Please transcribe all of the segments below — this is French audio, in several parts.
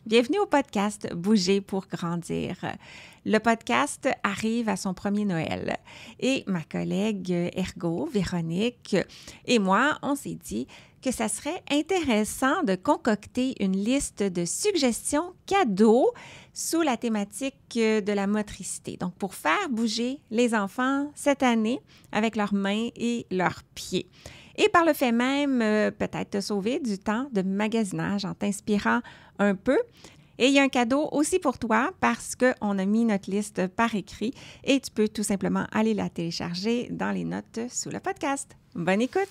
Bienvenue au podcast Bouger pour grandir. Le podcast arrive à son premier Noël et ma collègue Ergo, Véronique, et moi, on s'est dit que ça serait intéressant de concocter une liste de suggestions cadeaux sous la thématique de la motricité. Donc, pour faire bouger les enfants cette année avec leurs mains et leurs pieds. Et par le fait même, peut-être te sauver du temps de magasinage en t'inspirant un peu. Et il y a un cadeau aussi pour toi parce qu'on a mis notre liste par écrit et tu peux tout simplement aller la télécharger dans les notes sous le podcast. Bonne écoute!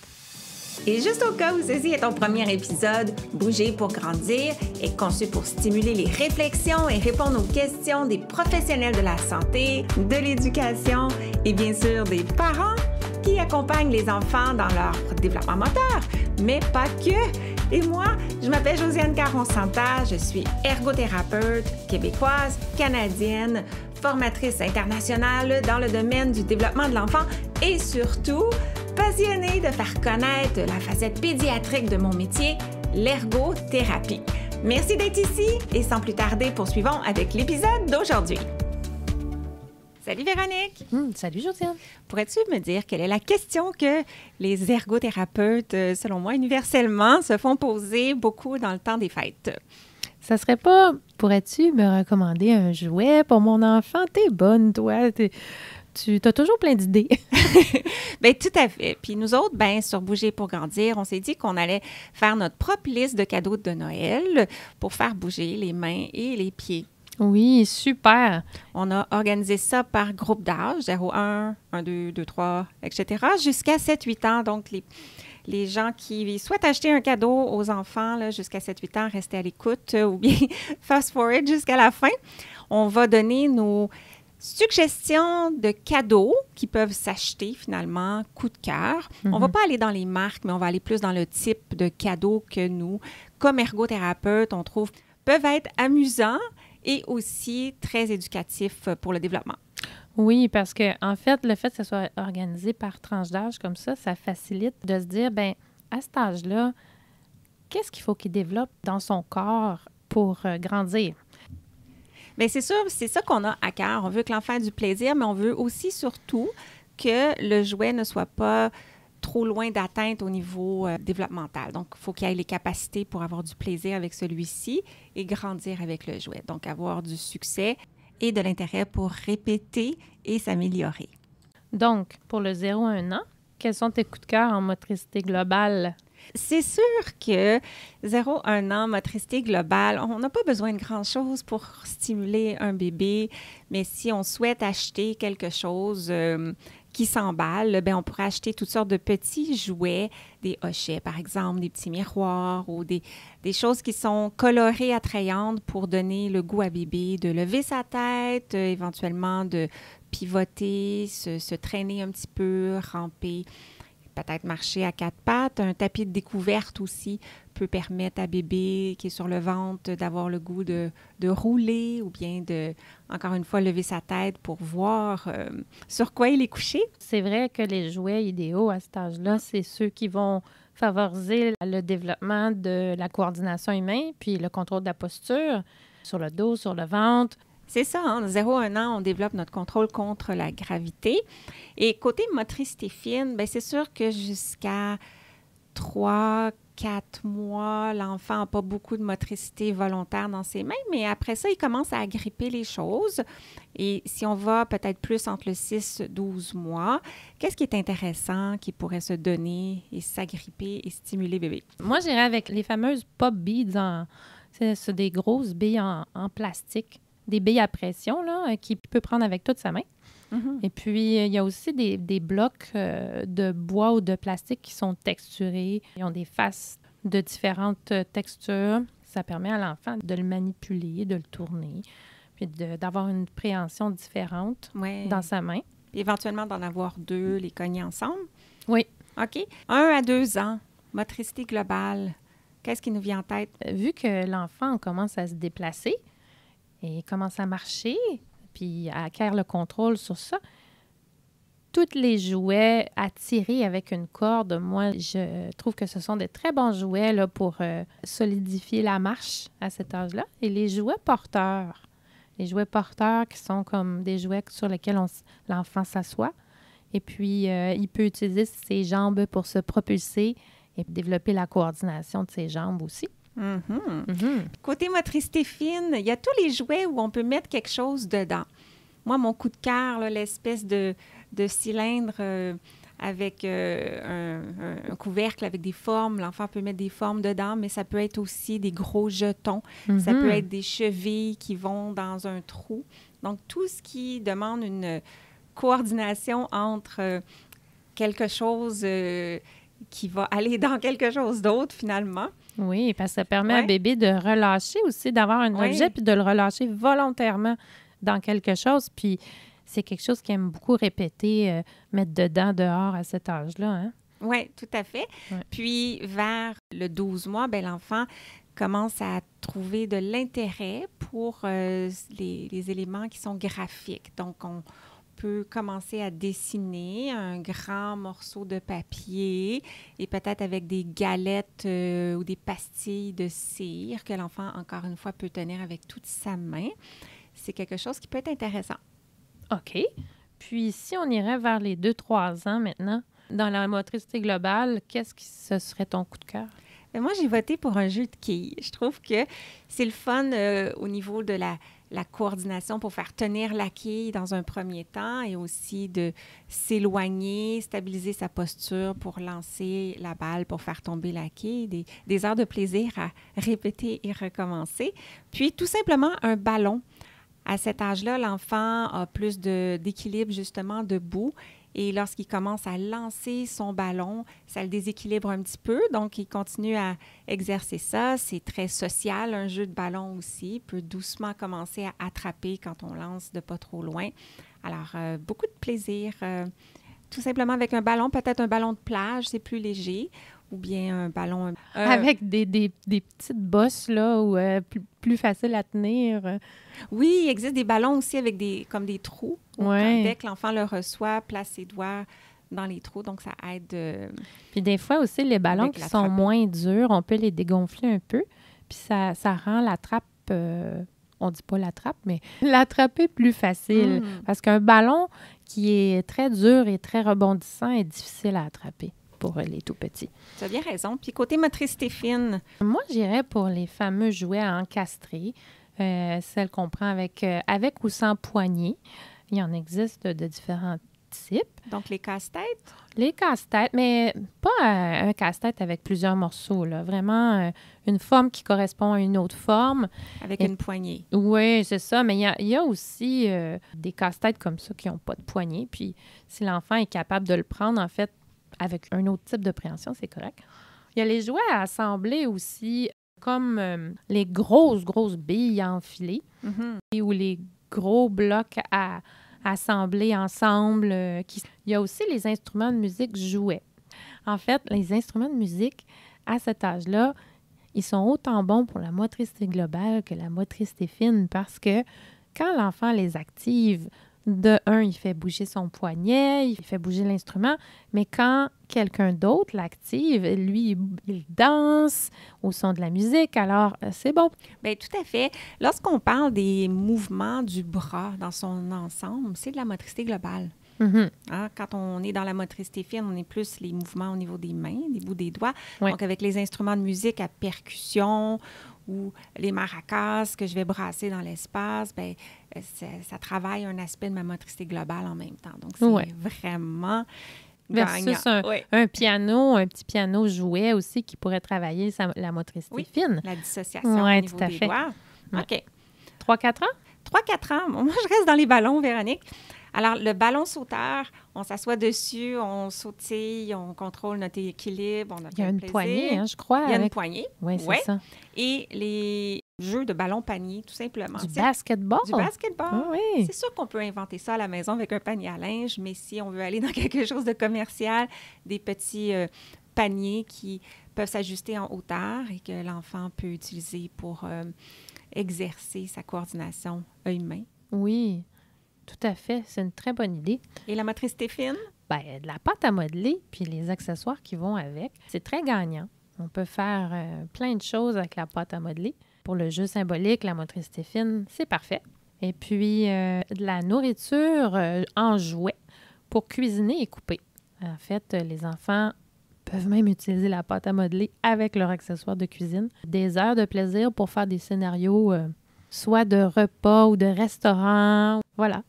Et juste au cas où ceci est ton premier épisode, Bouger pour grandir est conçu pour stimuler les réflexions et répondre aux questions des professionnels de la santé, de l'éducation et bien sûr des parents qui accompagnent les enfants dans leur développement moteur, mais pas que. Et moi, je m'appelle Josiane Caron-Santa, je suis ergothérapeute québécoise, canadienne, formatrice internationale dans le domaine du développement de l'enfant et surtout passionnée de faire connaître la facette pédiatrique de mon métier, l'ergothérapie. Merci d'être ici et sans plus tarder, poursuivons avec l'épisode d'aujourd'hui. Salut Véronique! Salut Josiane! Pourrais-tu me dire quelle est la question que les ergothérapeutes, selon moi, universellement, se font poser beaucoup dans le temps des fêtes? Ça serait pas, pourrais-tu me recommander un jouet pour mon enfant? T'es bonne, toi! Tu as toujours plein d'idées. Bien, tout à fait. Puis nous autres, bien, sur Bouger pour grandir, on s'est dit qu'on allait faire notre propre liste de cadeaux de Noël pour faire bouger les mains et les pieds. Oui, super! On a organisé ça par groupe d'âge, 0, 1, 2, 2, 3, etc., jusqu'à 7-8 ans. Donc, les gens qui souhaitent acheter un cadeau aux enfants là, jusqu'à 7-8 ans, restez à l'écoute ou bien fast-forward jusqu'à la fin. On va donner nos suggestions de cadeaux qui peuvent s'acheter finalement, coup de cœur. On ne va pas aller dans les marques, mais on va aller plus dans le type de cadeaux que nous, comme ergothérapeutes, on trouve peuvent être amusants et aussi très éducatifs pour le développement. Oui, parce que en fait, le fait que ça soit organisé par tranche d'âge comme ça facilite de se dire, bien, à cet âge-là, qu'est-ce qu'il faut qu'il développe dans son corps pour grandir? Bien, c'est sûr, c'est ça qu'on a à cœur. On veut que l'enfant ait du plaisir, mais on veut aussi surtout que le jouet ne soit pas trop loin d'atteinte au niveau développemental. Donc, il faut qu'il ait les capacités pour avoir du plaisir avec celui-ci et grandir avec le jouet. Donc, avoir du succès et de l'intérêt pour répéter et s'améliorer. Donc, pour le 0-1 an, quels sont tes coups de cœur en motricité globale? C'est sûr que 0-1 an, motricité globale, on n'a pas besoin de grand-chose pour stimuler un bébé, mais si on souhaite acheter quelque chose qui s'emballe, bien, on pourrait acheter toutes sortes de petits jouets, des hochets, par exemple, des petits miroirs ou des choses qui sont colorées, attrayantes pour donner le goût à bébé de lever sa tête, éventuellement de pivoter, se traîner un petit peu, ramper, peut-être marcher à 4 pattes. Un tapis de découverte aussi peut permettre à bébé qui est sur le ventre d'avoir le goût de rouler ou bien de, encore une fois, lever sa tête pour voir sur quoi il est couché. C'est vrai que les jouets idéaux à cet âge-là, c'est ceux qui vont favoriser le développement de la coordination humaine puis le contrôle de la posture sur le dos, sur le ventre. C'est ça, hein? 0-1 an, on développe notre contrôle contre la gravité. Et côté motricité fine, bien, c'est sûr que jusqu'à 3-4 mois, l'enfant n'a pas beaucoup de motricité volontaire dans ses mains, mais après ça, il commence à agripper les choses. Et si on va peut-être plus entre le 6-12 mois, qu'est-ce qui est intéressant qui pourrait se donner et s'agripper et stimuler bébé? Moi, j'irais avec les fameuses pop beads. C'est des grosses billes en plastique. Des billes à pression là, qu'il peut prendre avec toute sa main. Mm-hmm. Et puis, il y a aussi des blocs de bois ou de plastique qui sont texturés. Ils ont des faces de différentes textures. Ça permet à l'enfant de le manipuler, de le tourner, puis d'avoir une préhension différente dans sa main. Et éventuellement d'en avoir 2, les cogner ensemble. Oui. OK. 1 à 2 ans, motricité globale. Qu'est-ce qui nous vient en tête? Vu que l'enfant commence à se déplacer, et commence à marcher, puis à acquérir le contrôle sur ça, tous les jouets à tirer avec une corde, moi, je trouve que ce sont de très bons jouets là, pour solidifier la marche à cet âge-là. Et les jouets porteurs qui sont comme des jouets sur lesquels l'enfant s'assoit. Et puis, il peut utiliser ses jambes pour se propulser et développer la coordination de ses jambes aussi. Côté motricité fine, il y a tous les jouets où on peut mettre quelque chose dedans. Moi, mon coup de cœur, là, l'espèce de cylindre avec un couvercle avec des formes. L'enfant peut mettre des formes dedans, mais ça peut être aussi des gros jetons. Ça peut être des chevilles qui vont dans un trou. Donc, tout ce qui demande une coordination entre quelque chose qui va aller dans quelque chose d'autre, finalement. Oui, parce que ça permet à bébé de relâcher aussi, d'avoir un objet puis de le relâcher volontairement dans quelque chose. Puis c'est quelque chose qu'il aime beaucoup répéter, mettre dedans, dehors à cet âge-là. Hein? Oui, tout à fait. Ouais. Puis vers le 12 mois, bien, l'enfant commence à trouver de l'intérêt pour les éléments qui sont graphiques. Donc, on peut commencer à dessiner un grand morceau de papier et peut-être avec des galettes ou des pastilles de cire que l'enfant, encore une fois, peut tenir avec toute sa main. C'est quelque chose qui peut être intéressant. OK. Puis, si on irait vers les 2-3 ans maintenant, dans la motricité globale, ce serait ton coup de cœur? Bien, moi, j'ai voté pour un jeu de quilles. Je trouve que c'est le fun au niveau de la coordination pour faire tenir la quille dans un premier temps et aussi de s'éloigner, stabiliser sa posture pour lancer la balle, pour faire tomber la quille. Des heures de plaisir à répéter et recommencer. Puis, tout simplement, un ballon. À cet âge-là, l'enfant a plus d'équilibre justement debout et lorsqu'il commence à lancer son ballon, ça le déséquilibre un petit peu. Donc, il continue à exercer ça. C'est très social, un jeu de ballon aussi. Il peut doucement commencer à attraper quand on lance de pas trop loin. Alors, beaucoup de plaisir. Tout simplement avec un ballon, peut-être un ballon de plage, c'est plus léger. Ou bien un ballon... Avec des petites bosses, là, ou plus facile à tenir. Oui, il existe des ballons aussi avec comme des trous. Ouais. Dès que l'enfant le reçoit, place ses doigts dans les trous, donc ça aide. Puis des fois aussi, les ballons qui sont moins durs, on peut les dégonfler un peu, puis ça rend la trappe... on dit pas la trappe, mais l'attraper plus facile. Parce qu'un ballon qui est très dur et très rebondissant est difficile à attraper pour les tout petits. Tu as bien raison. Puis côté motricité fine? Moi, j'irais pour les fameux jouets à encastrer, celles qu'on prend avec ou sans poignée. Il y en existe de différents types. Donc, les casse-têtes? Les casse-têtes, mais pas un casse-tête avec plusieurs morceaux, là. Vraiment une forme qui correspond à une autre forme. Avec une poignée. Oui, c'est ça. Mais il y a aussi des casse-têtes comme ça qui n'ont pas de poignée. Puis, si l'enfant est capable de le prendre, en fait, avec un autre type de préhension, c'est correct. Il y a les jouets à assembler aussi, comme les grosses billes enfilées ou les gros blocs à assembler ensemble. Il y a aussi les instruments de musique jouets. En fait, les instruments de musique, à cet âge-là, ils sont autant bons pour la motricité globale que la motricité fine parce que quand l'enfant les active, de un, il fait bouger son poignet, il fait bouger l'instrument, mais quand quelqu'un d'autre l'active, lui, il danse au son de la musique, alors c'est bon. Bien, tout à fait. Lorsqu'on parle des mouvements du bras dans son ensemble, c'est de la motricité globale. Hein? Quand on est dans la motricité fine, on est plus les mouvements au niveau des mains, des bouts des doigts. Oui. Donc, avec les instruments de musique à percussion ou les maracas que je vais brasser dans l'espace, bien, ça travaille un aspect de ma motricité globale en même temps. Donc, c'est vraiment versus un piano, un petit piano jouet aussi qui pourrait travailler la motricité fine. La dissociation au niveau des doigts. OK. 3-4 ans? 3-4 ans. Moi, je reste dans les ballons, Véronique. Alors, le ballon sauteur, on s'assoit dessus, on sautille, on contrôle notre équilibre. Il y a une poignée, hein, je crois. Il y a une poignée. Oui, c'est ça. Et les jeux de ballon-panier, tout simplement. Du basketball? Du basketball. Ah, oui. C'est sûr qu'on peut inventer ça à la maison avec un panier à linge, mais si on veut aller dans quelque chose de commercial, des petits paniers qui peuvent s'ajuster en hauteur et que l'enfant peut utiliser pour exercer sa coordination œil-main. Oui. tout à fait. C'est une très bonne idée. Et la motricité fine? Bien, de la pâte à modeler, puis les accessoires qui vont avec, c'est très gagnant. On peut faire plein de choses avec la pâte à modeler. Pour le jeu symbolique, la motricité fine, c'est parfait. Et puis, de la nourriture en jouet pour cuisiner et couper. En fait, les enfants peuvent même utiliser la pâte à modeler avec leur accessoire de cuisine. Des heures de plaisir pour faire des scénarios, soit de repas ou de restaurants. Voilà.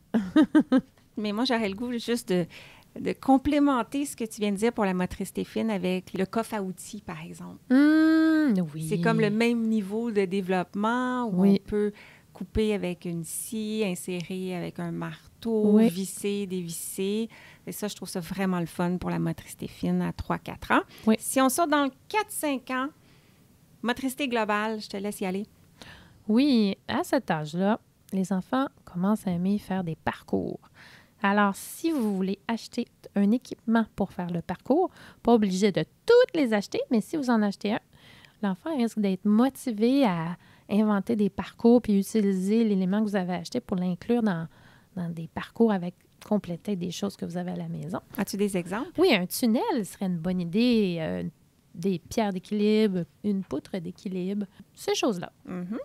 Mais moi, j'aurais le goût juste de complémenter ce que tu viens de dire pour la motricité fine avec le coffre à outils, par exemple. Oui. C'est comme le même niveau de développement où Oui. on peut couper avec une scie, insérer avec un marteau, Oui. visser, dévisser. Et ça, je trouve ça vraiment le fun pour la motricité fine à 3-4 ans. Oui. Si on sort dans le 4-5 ans, motricité globale, je te laisse y aller. Oui, à cet âge-là, les enfants commencent à aimer faire des parcours. Alors, si vous voulez acheter un équipement pour faire le parcours, pas obligé de toutes les acheter, mais si vous en achetez un, l'enfant risque d'être motivé à inventer des parcours puis utiliser l'élément que vous avez acheté pour l'inclure dans des parcours avec compléter des choses que vous avez à la maison. As-tu des exemples? Oui, un tunnel serait une bonne idée. Des pierres d'équilibre, une poutre d'équilibre, ces choses-là.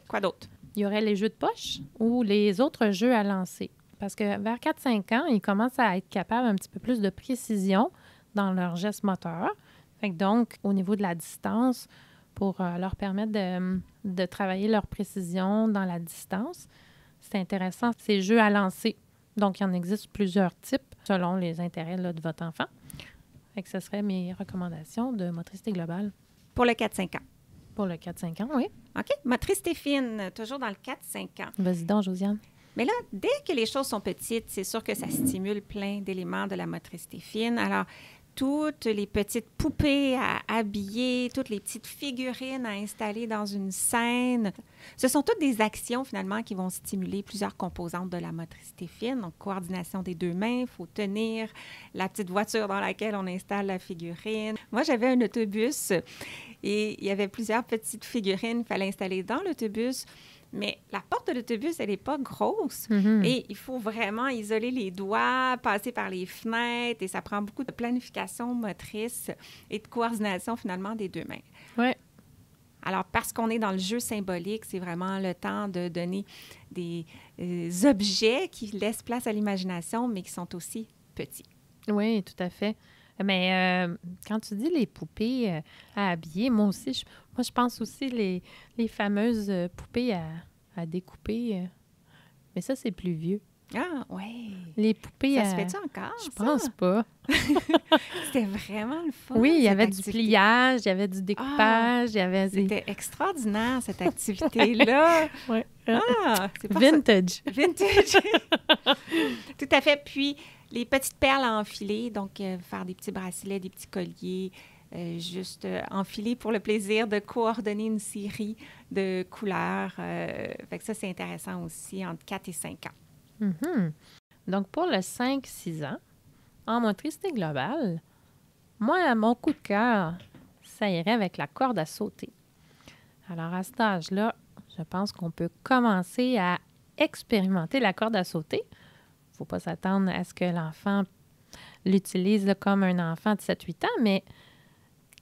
Quoi d'autre? Il y aurait les jeux de poche ou les autres jeux à lancer. Parce que vers 4-5 ans, ils commencent à être capables un petit peu plus de précision dans leurs gestes moteurs. Fait que donc, au niveau de la distance, pour leur permettre de travailler leur précision dans la distance, c'est intéressant, ces jeux à lancer. Donc, il en existe plusieurs types selon les intérêts là, de votre enfant. Fait que ce serait mes recommandations de motricité globale. Pour le 4-5 ans. Pour le 4-5 ans, oui. OK. Motricité fine, toujours dans le 4-5 ans. Vas-y donc, Josiane. Mais là, dès que les choses sont petites, c'est sûr que ça stimule plein d'éléments de la motricité fine. Alors, toutes les petites poupées à habiller, toutes les petites figurines à installer dans une scène, ce sont toutes des actions, finalement, qui vont stimuler plusieurs composantes de la motricité fine. Donc, coordination des deux mains, il faut tenir la petite voiture dans laquelle on installe la figurine. Moi, j'avais un autobus et il y avait plusieurs petites figurines qu'il fallait installer dans l'autobus. Mais la porte de l'autobus, elle n'est pas grosse. Et il faut vraiment isoler les doigts, passer par les fenêtres. Et ça prend beaucoup de planification motrice et de coordination, finalement, des deux mains. Oui. Alors, parce qu'on est dans le jeu symbolique, c'est vraiment le temps de donner des objets qui laissent place à l'imagination, mais qui sont aussi petits. Oui, tout à fait. Mais quand tu dis les poupées à habiller, moi aussi, je pense aussi les fameuses poupées à découper. Mais ça, c'est plus vieux. Ah, oui. Les poupées Ça se fait-tu encore, Je pense pas. C'était vraiment le fun. Oui, il y avait activité. du pliage, il y avait du découpage, il y avait des... C'était extraordinaire, cette activité-là. Ouais. Ah, c'est pas Vintage. ça. Vintage. Tout à fait. Puis, les petites perles à enfiler, donc faire des petits bracelets, des petits colliers, juste enfiler pour le plaisir de coordonner une série de couleurs. Fait que ça, c'est intéressant aussi entre 4 et 5 ans. Donc, pour le 5-6 ans, en motricité globale, moi, mon coup de cœur, ça irait avec la corde à sauter. Alors, à cet âge-là, je pense qu'on peut commencer à expérimenter la corde à sauter. Il ne faut pas s'attendre à ce que l'enfant l'utilise là, comme un enfant de 7-8 ans, mais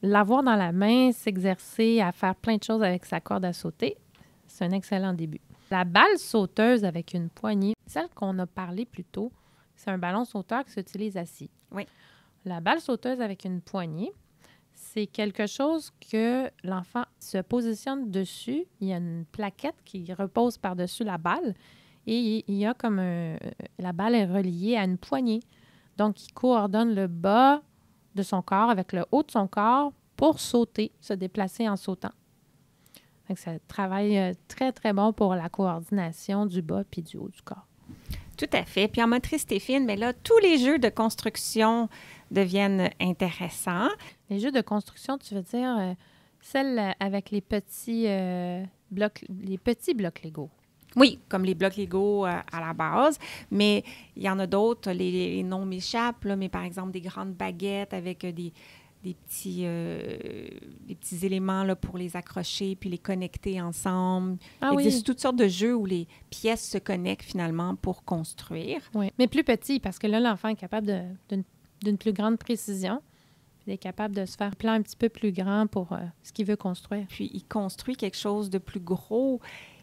l'avoir dans la main, s'exercer à faire plein de choses avec sa corde à sauter, c'est un excellent début. La balle sauteuse avec une poignée, celle qu'on a parlé plus tôt, c'est un ballon sauteur qui s'utilise assis. Oui. La balle sauteuse avec une poignée, c'est quelque chose que l'enfant se positionne dessus. Il y a une plaquette qui repose par-dessus la balle et il y a comme la balle est reliée à une poignée. Donc, il coordonne le bas de son corps avec le haut de son corps pour sauter, se déplacer en sautant. Donc, c'est un travail très, très bon pour la coordination du bas puis du haut du corps. Tout à fait. Puis en motricité fine, mais là, tous les jeux de construction deviennent intéressants. Les jeux de construction, tu veux dire celles avec les petits blocs Lego. Oui, comme les blocs Lego à la base, mais il y en a d'autres, les noms m'échappent, là, mais par exemple des grandes baguettes avec des des petits éléments là, pour les accrocher puis les connecter ensemble. Ah Il oui. existe toutes sortes de jeux où les pièces se connectent finalement pour construire. Oui, mais plus petit, parce que là, l'enfant est capable d'une plus grande précision. Il est capable de se faire un plan un petit peu plus grand pour ce qu'il veut construire. Puis il construit quelque chose de plus gros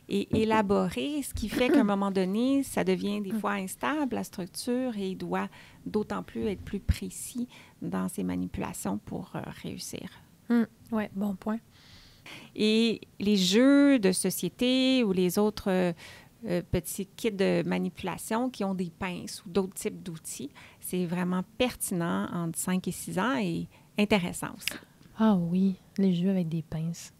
et élaboré, ce qui fait qu'à un moment donné, ça devient des fois instable, la structure, et il doit d'autant plus être plus précis dans ses manipulations pour réussir. Oui, bon point. Et les jeux de société ou les autres petits kits de manipulation qui ont des pinces ou d'autres types d'outils, c'est vraiment pertinent entre 5 et 6 ans et intéressant aussi. Ah oui, les jeux avec des pinces.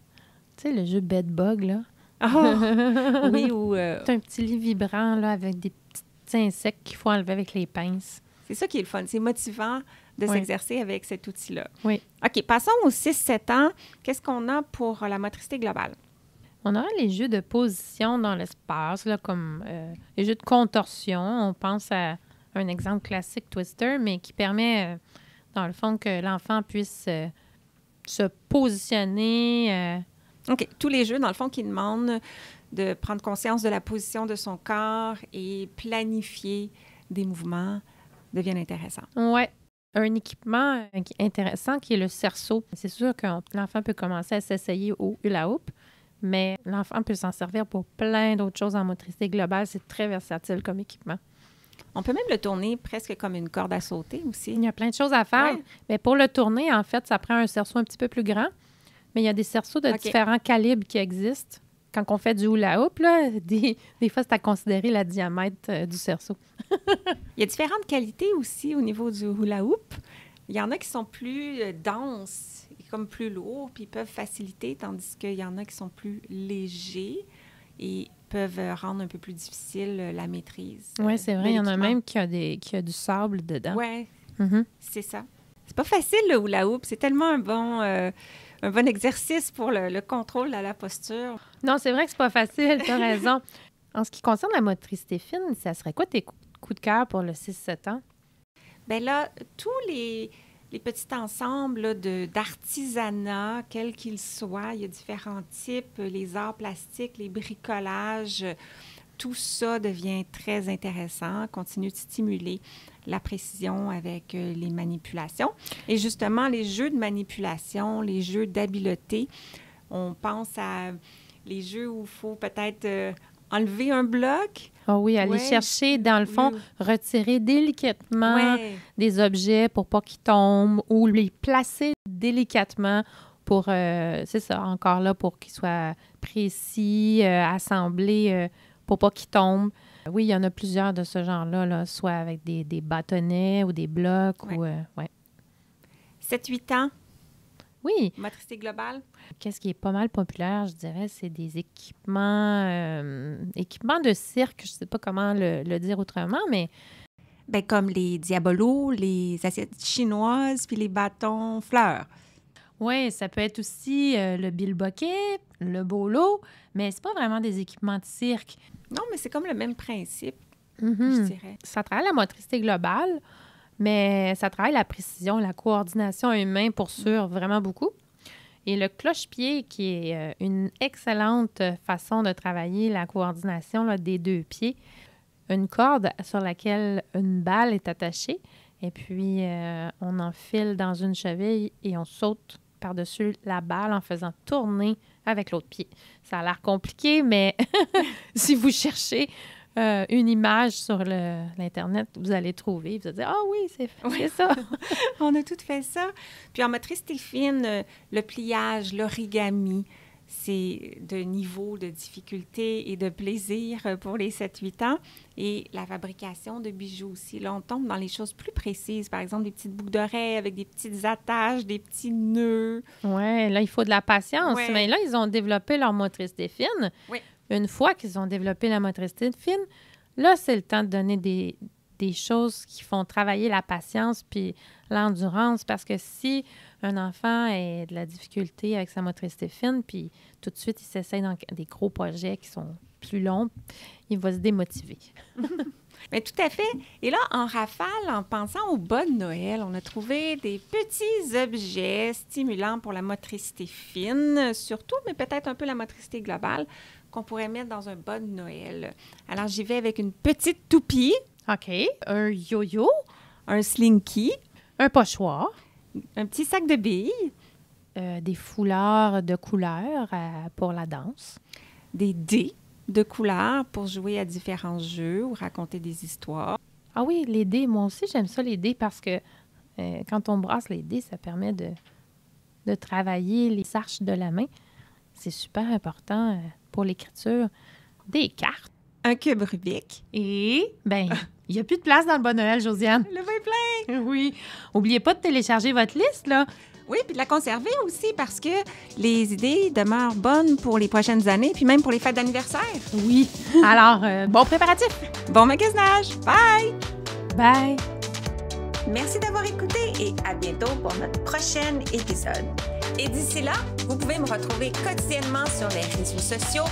Tu sais, le jeu Bedbug, là. Oh! Oui, ou... C'est un petit lit vibrant, là, avec des petits insectes qu'il faut enlever avec les pinces. C'est ça qui est le fun. C'est motivant de s'exercer avec cet outil-là. Oui. OK, passons aux 6-7 ans. Qu'est-ce qu'on a pour la motricité globale? On a les jeux de position dans l'espace, là, comme les jeux de contorsion. On pense à un exemple classique, Twister, mais qui permet, dans le fond, que l'enfant puisse se positionner. OK, tous les jeux, dans le fond, qui demandent de prendre conscience de la position de son corps et planifier des mouvements deviennent intéressants. Oui. Un équipement qui est intéressant qui est le cerceau. C'est sûr que l'enfant peut commencer à s'essayer au hula hoop, mais l'enfant peut s'en servir pour plein d'autres choses en motricité globale. C'est très versatile comme équipement. On peut même le tourner presque comme une corde à sauter aussi. Il y a plein de choses à faire. Ouais. Mais pour le tourner, en fait, ça prend un cerceau un petit peu plus grand. Mais il y a des cerceaux de différents calibres qui existent. Quand on fait du hula hoop, là, des fois, c'est à considérer la diamètre du cerceau. Il y a différentes qualités aussi au niveau du hula hoop. Il y en a qui sont plus denses et comme plus lourds, puis ils peuvent faciliter, tandis qu'il y en a qui sont plus légers et peuvent rendre un peu plus difficile la maîtrise. Oui, c'est vrai. Il y en a même qui a du sable dedans. Oui, Mm-hmm. c'est ça. C'est pas facile, le hula hoop. C'est tellement un bon exercice pour le contrôle de la posture. Non, c'est vrai que c'est pas facile, tu as raison. En ce qui concerne la motricité fine, ça serait quoi tes coups de cœur pour le 6-7 ans? Bien là, tous les petits ensembles là, d'artisanat, quels qu'ils soient, il y a différents types, les arts plastiques, les bricolages, tout ça devient très intéressant, continue de stimuler la précision avec les manipulations. Et justement, les jeux de manipulation, les jeux d'habileté, on pense à les jeux où il faut peut-être enlever un bloc. Oh oui, aller chercher, dans le fond, retirer délicatement des objets pour pas qu'ils tombent ou les placer délicatement pour, c'est ça, encore là, pour qu'ils soient précis, assemblés pour pas qu'ils tombent. Oui, il y en a plusieurs de ce genre-là, là, soit avec des bâtonnets ou des blocs. 7-8 ans. Oui. Motricité globale. Qu'est-ce qui est pas mal populaire, je dirais, c'est des équipements de cirque. Je sais pas comment le dire autrement, mais... Bien, comme les diabolos, les assiettes chinoises, puis les bâtons fleurs. Oui, ça peut être aussi le bilboquet, le bolo, mais c'est pas vraiment des équipements de cirque. Non, mais c'est comme le même principe, Mm-hmm. je dirais. Ça travaille la motricité globale, mais ça travaille la précision, la coordination humaine pour sûr, vraiment beaucoup. Et le cloche-pied, qui est une excellente façon de travailler la coordination là, des deux pieds. Une corde sur laquelle une balle est attachée, et puis on enfile dans une cheville et on saute par-dessus la balle en faisant tourner avec l'autre pied. Ça a l'air compliqué, mais si vous cherchez une image sur l'Internet, vous allez trouver. Vous allez dire « Ah oui, c'est ça! » On a tout fait ça. Puis en motricité fine, le pliage, l'origami, c'est de niveau de difficulté et de plaisir pour les 7-8 ans. Et la fabrication de bijoux aussi. Là, on tombe dans les choses plus précises. Par exemple, des petites boucles d'oreilles avec des petites attaches, des petits nœuds. Oui, là, il faut de la patience. Ouais. Mais là, ils ont développé leur motricité fine. Oui. Une fois qu'ils ont développé la motricité fine, là, c'est le temps de donner des choses qui font travailler la patience puis l'endurance. Parce que si un enfant a de la difficulté avec sa motricité fine, puis tout de suite, il s'essaye dans des gros projets qui sont plus longs, il va se démotiver. Mais tout à fait. Et là, en rafale, en pensant au bas de Noël, on a trouvé des petits objets stimulants pour la motricité fine, surtout, mais peut-être un peu la motricité globale, qu'on pourrait mettre dans un bas de Noël. Alors, j'y vais avec une petite toupie. OK. Un yo-yo. Un slinky. Un pochoir. Un petit sac de billes. Des foulards de couleur pour la danse. Des dés de couleur pour jouer à différents jeux ou raconter des histoires. Ah oui, les dés. Moi aussi, j'aime ça, les dés, parce que quand on brasse les dés, ça permet de travailler les arches de la main. C'est super important pour l'écriture. Des cartes. Un cube Rubik. Et, il n'y a plus de place dans le Bon Noël, Josiane. Le vin plein! Oui. Oubliez pas de télécharger votre liste, là. Oui, puis de la conserver aussi parce que les idées demeurent bonnes pour les prochaines années, puis même pour les fêtes d'anniversaire. Oui. Alors, bon préparatif. Bon magasinage. Bye! Bye. Merci d'avoir écouté et à bientôt pour notre prochain épisode. Et d'ici là, vous pouvez me retrouver quotidiennement sur les réseaux sociaux,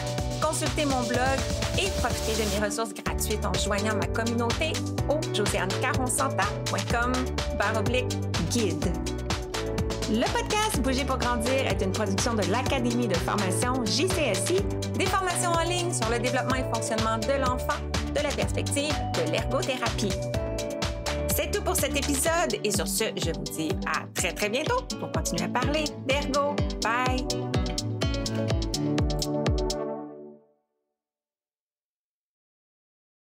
consulter mon blog et profiter de mes ressources gratuites en joignant ma communauté au josianecaronsanta.com/guide. Le podcast Bouger pour grandir est une production de l'Académie de formation JCSI, des formations en ligne sur le développement et fonctionnement de l'enfant, de la perspective de l'ergothérapie. C'est tout pour cet épisode et sur ce, je vous dis à très bientôt pour continuer à parler d'ergo. Bye!